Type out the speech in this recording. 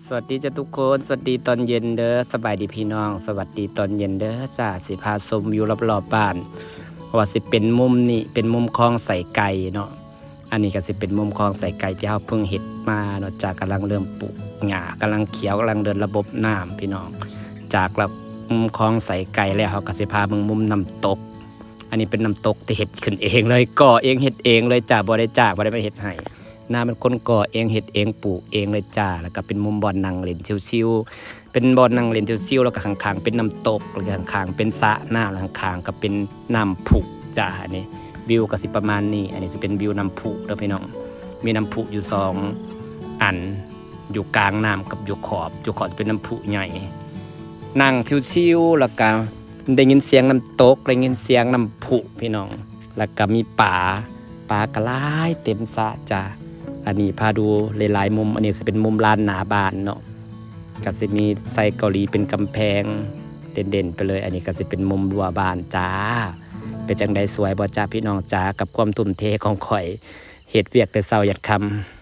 สวัสดีจ้าทุกคนสวัสดีตอนเย็นเด้อสบายดีพี่น้องสวัสดีตอนเย็นเด้อจ้าสิพาชมอยู่รอบๆบ้านเพราะว่าสิเป็นมุมนี่เป็นมุมคลองใส่ไก่เนาะอันนี้ก็สิเป็นมุมคลองใส่ไก่ที่เราเพิ่งเห็ดมาเนาะจากกำลังเริ่มปลูกหญ้ากำลังเขียวกำลังเดินระบบน้ำพี่น้องจากมุมคลองใส่ไก่แล้วเขาก็สิพาเบิ่งมุมน้ำตกอันนี้เป็นน้ำตกที่เห็ดขึ้นเองเลยก่อเองเห็ดเองเลยจ้าบ่ได้จ้างบ่ได้ไปเห็ดให้น้าเป็นคนก่อเองเห็ดเองปลูกเองเลยจ้าแล้วก็เป็นมุมบ่อนั่งเล่นชิวๆเป็นบ่อนั่งเล่นชิวๆแล้วก็ข้างๆเป็นน้ำตกแล้วก็ข้างๆเป็นสระน้ำแล้วข้างๆก็เป็นน้ำพุจ้าอันนี้วิวก็สิประมาณนี้อันนี้สิเป็นวิวน้ำพุเด้อพี่น้องมีน้ำพุอยู่2อันอยู่กลางน้ำกับอยู่ขอบจะเป็นน้ำพุใหญ่นั่งชิวๆแล้วก็ได้ยินเสียงน้ำตกได้ยินเสียงน้ำพุพี่น้องแล้วก็มีป่ากระไล่เต็มสระจ้าอันนี้พาดูหลายๆมุมอันนี้จะเป็นมุมลานหน้าบ้านเนาะก็จะมีไซเกาหลีเป็นกำแพงเด่นๆไปเลยอันนี้ก็จะเป็นมุมรั้วบ้านจ้าเป็นจังใดสวยบ่จ้าพี่น้องจ้ากับความทุ่มเทของข่อยเฮ็ดเวียกแต่เช้ายันค่ำ